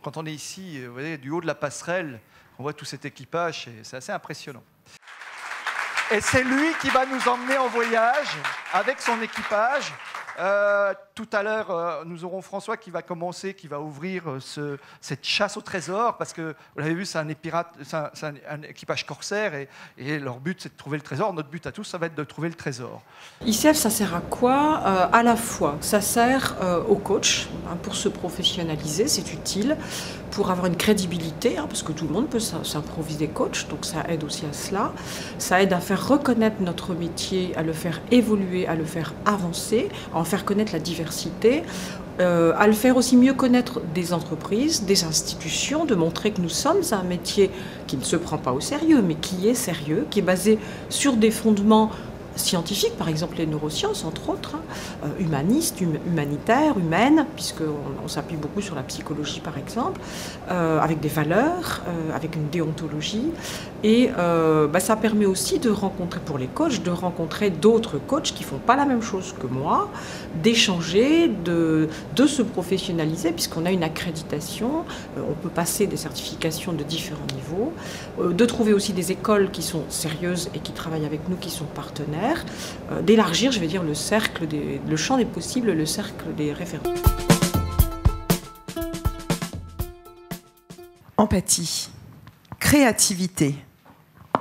quand on est ici, vous voyez, du haut de la passerelle, on voit tout cet équipage, et c'est assez impressionnant. Et c'est lui qui va nous emmener en voyage avec son équipage. Tout à l'heure, nous aurons François qui va commencer, qui va ouvrir cette chasse au trésor, parce que, vous l'avez vu, c'est un équipage corsaire, et leur but, c'est de trouver le trésor. Notre but à tous, ça va être de trouver le trésor. ICF, ça sert à quoi? À la fois, ça sert au coach pour se professionnaliser, c'est utile, pour avoir une crédibilité, parce que tout le monde peut s'improviser coach, donc ça aide aussi à cela. Ça aide à faire reconnaître notre métier, à le faire évoluer, à le faire avancer, à en faire connaître la diversité, à le faire aussi mieux connaître des entreprises, des institutions, de montrer que nous sommes un métier qui ne se prend pas au sérieux, mais qui est sérieux, qui est basé sur des fondements scientifiques, par exemple les neurosciences, entre autres, humanistes, humanitaires, humaines, puisqu'on s'appuie beaucoup sur la psychologie, par exemple, avec des valeurs, avec une déontologie. Et ça permet aussi de rencontrer, pour les coachs, de rencontrer d'autres coachs qui ne font pas la même chose que moi, d'échanger, de se professionnaliser, puisqu'on a une accréditation, on peut passer des certifications de différents niveaux, de trouver aussi des écoles qui sont sérieuses et qui travaillent avec nous, qui sont partenaires, d'élargir, je vais dire, le champ des possibles, le cercle des références. Empathie, créativité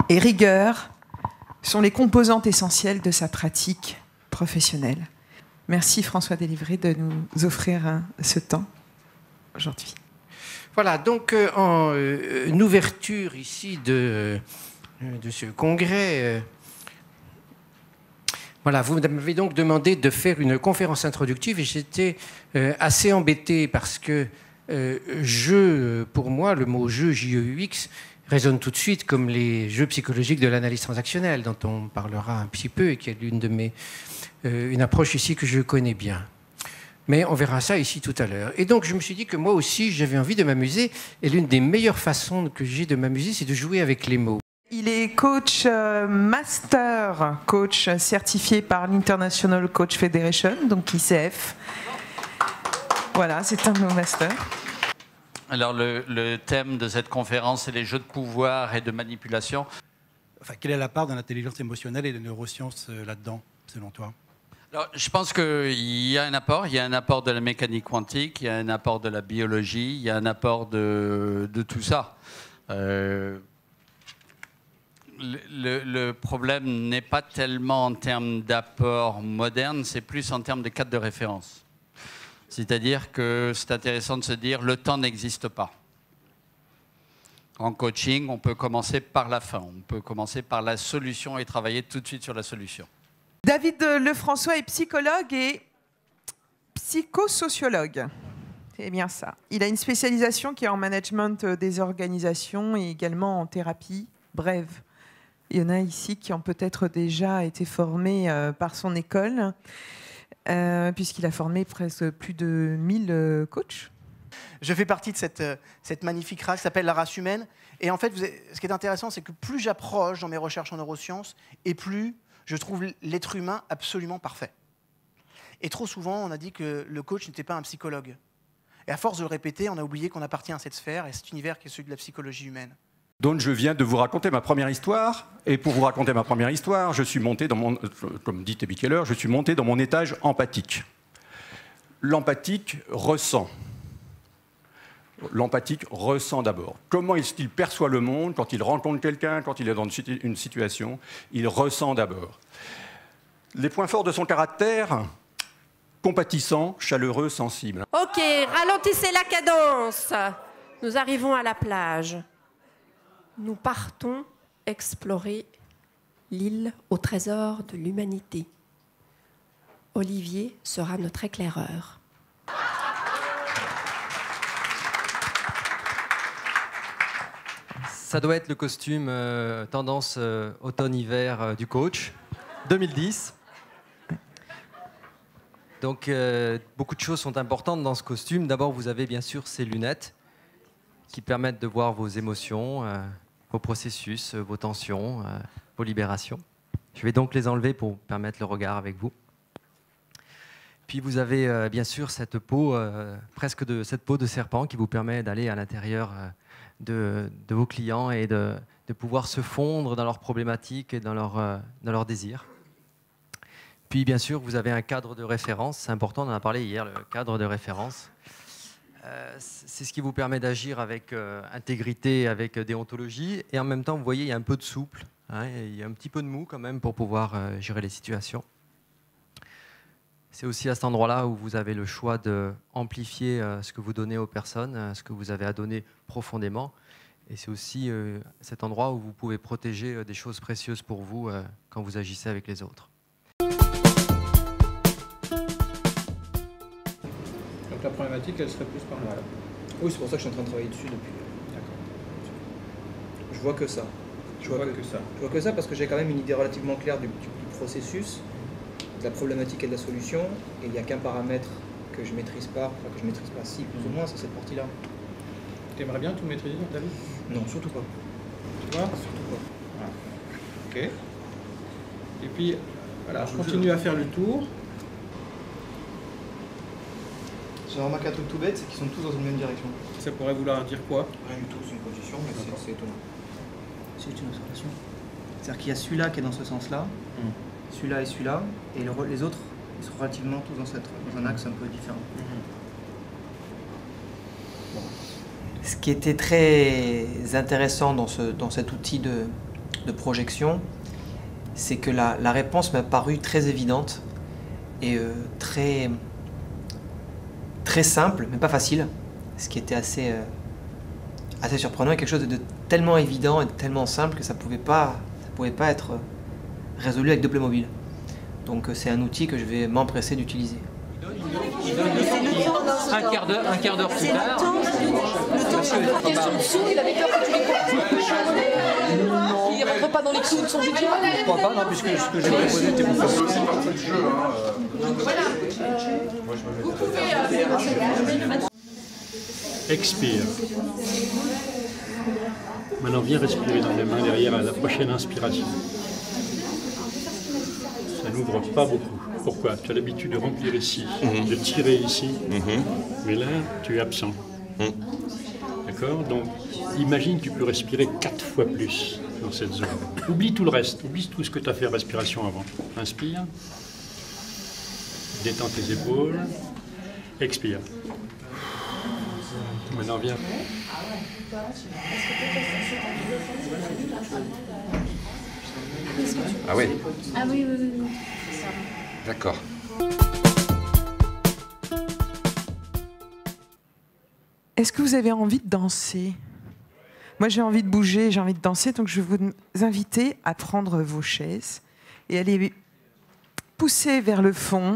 et rigueur sont les composantes essentielles de sa pratique professionnelle. Merci François Délivré de nous offrir ce temps aujourd'hui. Voilà, donc en ouverture ici de ce congrès, voilà, vous m'avez donc demandé de faire une conférence introductive et j'étais assez embêté parce que jeu, pour moi, le mot jeu, J-E-U-X, résonne tout de suite comme les jeux psychologiques de l'analyse transactionnelle, dont on parlera un petit peu et qui est une approche ici que je connais bien. Mais on verra ça ici tout à l'heure. Et donc je me suis dit que moi aussi j'avais envie de m'amuser et l'une des meilleures façons que j'ai de m'amuser, c'est de jouer avec les mots. Il est coach master, coach certifié par l'International Coach Federation, donc ICF. Voilà, c'est un de nos masters. Alors le thème de cette conférence, c'est les jeux de pouvoir et de manipulation. Enfin, quelle est la part de l'intelligence émotionnelle et de neurosciences là-dedans, selon toi? Alors, je pense qu'il y a un apport. Il y a un apport de la mécanique quantique, il y a un apport de la biologie, il y a un apport de tout ça. Le problème n'est pas tellement en termes d'apport moderne, c'est plus en termes de cadre de référence. C'est-à-dire que c'est intéressant de se dire le temps n'existe pas. En coaching, on peut commencer par la fin, on peut commencer par la solution et travailler tout de suite sur la solution. David Lefrançois est psychologue et psychosociologue. C'est bien ça. Il a une spécialisation qui est en management des organisations et également en thérapie brève. Il y en a ici qui ont peut-être déjà été formés par son école, puisqu'il a formé presque plus de 1000 coachs. Je fais partie de cette magnifique race qui s'appelle la race humaine. Et en fait, ce qui est intéressant, c'est que plus j'approche dans mes recherches en neurosciences, et plus je trouve l'être humain absolument parfait. Et trop souvent, on a dit que le coach n'était pas un psychologue. Et à force de le répéter, on a oublié qu'on appartient à cette sphère et cet univers qui est celui de la psychologie humaine. Donc je viens de vous raconter ma première histoire, et pour vous raconter ma première histoire, je suis monté dans mon, comme dit Debbie Keller, je suis monté dans mon étage empathique. L'empathique ressent. L'empathique ressent d'abord. Comment est-ce qu'il perçoit le monde quand il rencontre quelqu'un, quand il est dans une situation? Il ressent d'abord. Les points forts de son caractère: compatissant, chaleureux, sensible. Ok, ralentissez la cadence. Nous arrivons à la plage. Nous partons explorer l'île au trésor de l'humanité. Olivier sera notre éclaireur. Ça doit être le costume tendance automne-hiver du coach, 2010. Donc, beaucoup de choses sont importantes dans ce costume. D'abord, vous avez bien sûr ces lunettes qui permettent de voir vos émotions, vos processus, vos tensions, vos libérations. Je vais donc les enlever pour permettre le regard avec vous. Puis vous avez bien sûr cette peau, cette peau de serpent qui vous permet d'aller à l'intérieur de vos clients et de pouvoir se fondre dans leurs problématiques et dans leurs désirs. Puis bien sûr, vous avez un cadre de référence, c'est important, on en a parlé hier, le cadre de référence. C'est ce qui vous permet d'agir avec intégrité, avec déontologie, et en même temps, vous voyez, il y a un peu de souple, hein, il y a un petit peu de mou quand même pour pouvoir gérer les situations. C'est aussi à cet endroit-là où vous avez le choix d'amplifier ce que vous donnez aux personnes, ce que vous avez à donner profondément. Et c'est aussi cet endroit où vous pouvez protéger des choses précieuses pour vous quand vous agissez avec les autres. Donc la problématique, elle serait plus par là. Voilà. Oui, c'est pour ça que je suis en train de travailler dessus depuis. D'accord. Je vois que ça. Je vois que ça parce que j'ai quand même une idée relativement claire du processus, de la problématique et de la solution, et il n'y a qu'un paramètre que je maîtrise pas, enfin que je maîtrise pas si, plus ou moins, c'est cette partie-là. Tu aimerais bien tout maîtriser dans ta vie? Non, surtout pas. Tu vois? Surtout pas. Voilà. Ok. Et puis, voilà, je continue à faire le tour. J'ai remarqué un truc tout bête, c'est qu'ils sont tous dans une même direction. Ça pourrait vouloir dire quoi? Rien du tout, c'est une condition, mais c'est étonnant. C'est une observation. C'est-à-dire qu'il y a celui-là qui est dans ce sens-là, celui-là et celui-là, et les autres, ils sont relativement tous dans un axe un peu différent. Ce qui était très intéressant dans cet outil de projection, c'est que la réponse m'a paru très évidente et très simple, mais pas facile, ce qui était assez surprenant, et quelque chose de tellement évident et de tellement simple que ça pouvait pas être résolu avec deux Playmobil. Donc c'est un outil que je vais m'empresser d'utiliser. Un quart d'heure plus tard. La question dessous, il avait peur que tu les il ne rentre pas dans les clous de son budget. Je crois pas, non, puisque ce que j'ai proposé était beaucoup plus simple. Expire. Maintenant, viens respirer dans les mains derrière à la prochaine inspiration. Ça n'ouvre pas beaucoup. Pourquoi? Tu as l'habitude de remplir ici, de tirer ici, mais là, tu es absent. D'accord? Donc, imagine que tu peux respirer 4 fois plus dans cette zone. Oublie tout le reste, oublie tout ce que tu as fait respiration avant. Inspire. Détends tes épaules. Expire. Maintenant, viens. Ah oui? Ah oui, oui, oui. D'accord. Est-ce que vous avez envie de danser? Moi, j'ai envie de bouger, j'ai envie de danser, donc je vais vous inviter à prendre vos chaises et aller pousser vers le fond